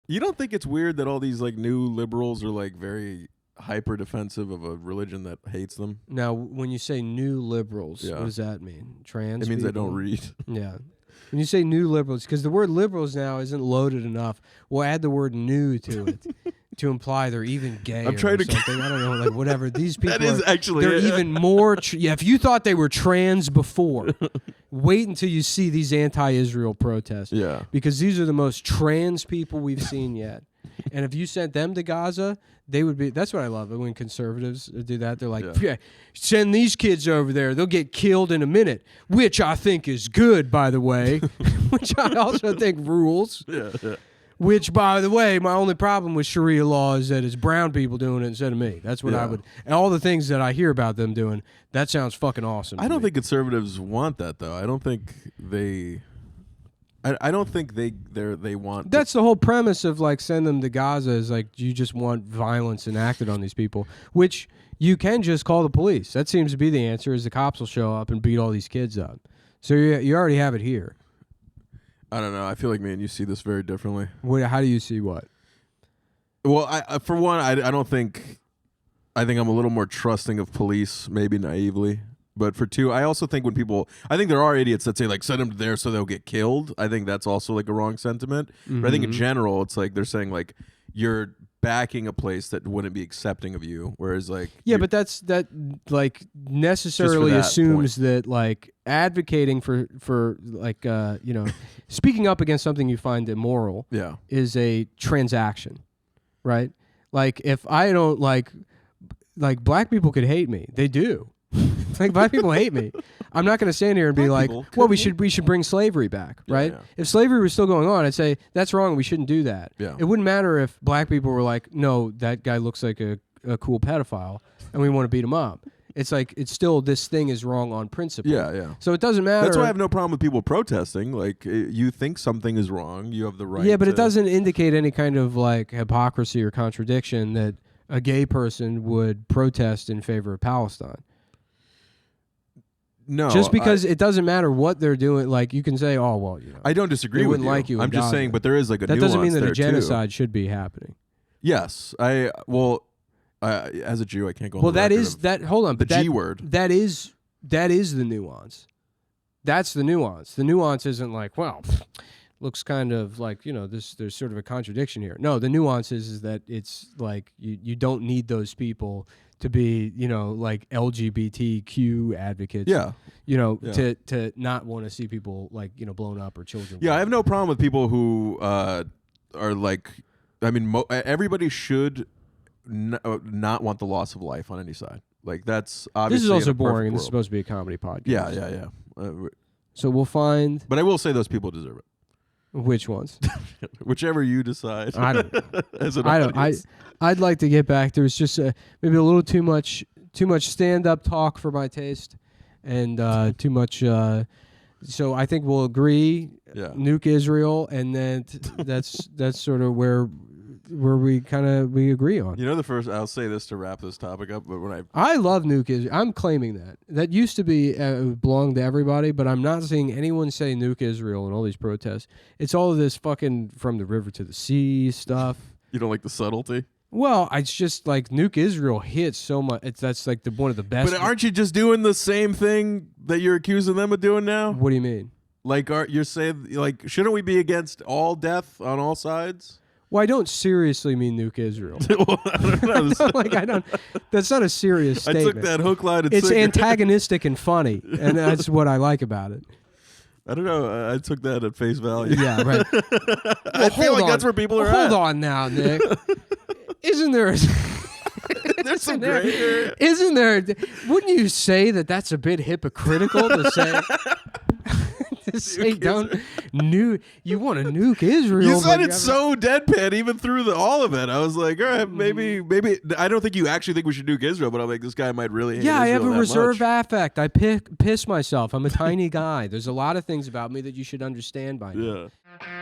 You don't think it's weird that all these like new liberals are like very hyper defensive of a religion that hates them? Now, when you say new liberals, what does that mean? Trans It means people? they don't read. Yeah. When you say new liberals, because the word liberals now isn't loaded enough, we'll add the word new to it to imply they're even gay or something. I don't know, like whatever. These people That is actually they're it. even more... if you thought they were trans before, wait until you see these anti-Israel protests. Yeah. Because these are the most trans people we've seen yet. And if you sent them to Gaza, they would be... That's what I love when conservatives do that. They're like, yeah, send these kids over there. They'll get killed in a minute, which I think is good, by the way, which I also think rules. Yeah. Which, by the way, my only problem with Sharia law is that it's brown people doing it instead of me. That's what I would... And all the things that I hear about them doing, that sounds fucking awesome. I don't think conservatives want that, though. I don't think they... I don't think they want... That's the whole premise of, like, send them to Gaza is, like, you just want violence enacted on these people, which you can just call the police. That seems to be the answer, is the cops will show up and beat all these kids up. So you already have it here. I don't know. I feel like me and you see this very differently. How do you see what? Well, for one, I don't think... I think I'm a little more trusting of police, maybe naively. But for two, I also think when people... I think there are idiots that say, like, send them there so they'll get killed. I think that's also, like, a wrong sentiment. Mm-hmm. But I think in general, it's like they're saying, like, you're backing a place that wouldn't be accepting of you. Whereas, like... Yeah, but that like, necessarily assumes that, like, advocating for like, you know, speaking up against something you find immoral is a transaction, right? Like, if I don't, like, black people could hate me. They do. Like, black people hate me. I'm not going to stand here and be like, well, we should bring slavery back, right? Yeah. If slavery was still going on, I'd say that's wrong. We shouldn't do that. Yeah. It wouldn't matter if black people were like, no, that guy looks like a cool pedophile, and we want to beat him up. It's like, it's still, this thing is wrong on principle. Yeah, yeah. So it doesn't matter. That's why I have no problem with people protesting. Like, you think something is wrong, you have the right. Yeah, but it doesn't indicate any kind of, like, hypocrisy or contradiction that a gay person would protest in favor of Palestine. No, just because it doesn't matter what they're doing, like, you can say, "Oh, well, you know." I don't disagree with you. Like you. I'm just saying, but there is like a nuance. That doesn't mean that a genocide too. should be happening. Yes, as a Jew, I can't go. Well, that is that. Hold on, the G word. That is the nuance. That's the nuance. The nuance isn't like, well, looks kind of like, you know, there's sort of a contradiction here. No, the nuance is that it's like you don't need those people to be, you know, like LGBTQ advocates. Yeah. You know, to not want to see people, like, you know, blown up or children. Yeah, I have no problem with people who are like, I mean, everybody should not want the loss of life on any side. Like, that's obviously. This is also boring, and this is supposed to be a comedy podcast. Yeah. So we'll find. But I will say those people deserve it. Which ones? Whichever you decide. I don't know. I'd like to get back. There's just maybe a little too much stand-up talk for my taste, and too much. So I think we'll agree. Yeah. Nuke Israel, and then that's sort of where we agree on. You know, I'll say this to wrap this topic up, but when I love Nuke Israel. I'm claiming that used to be belonged to everybody, but I'm not seeing anyone say Nuke Israel in all these protests. It's all of this fucking from the river to the sea stuff. You don't like the subtlety? Well, it's just like Nuke Israel hits so much. That's like one of the best. But aren't you just doing the same thing that you're accusing them of doing now? What do you mean? Like, you're saying, like, shouldn't we be against all death on all sides? Well, I don't seriously mean Nuke Israel. Well, I don't know. That's not a serious statement. I took that hook, line, and It's sinker. Antagonistic and funny, and that's what I like about it. I don't know. I took that at face value. Yeah, right. I feel like that's where people are at. Hold on now, Nick. Isn't there... There's some gray here. Isn't there... Wouldn't you say that that's a bit hypocritical to say... Say don't you want to nuke Israel? You said it's so deadpan even through all of it. I was like, all right, maybe I don't think you actually think we should nuke Israel, but I'm like, this guy might really hate Israel. I have a reserve affect. I piss myself. I'm a tiny guy. There's a lot of things about me that you should understand by now. Yeah.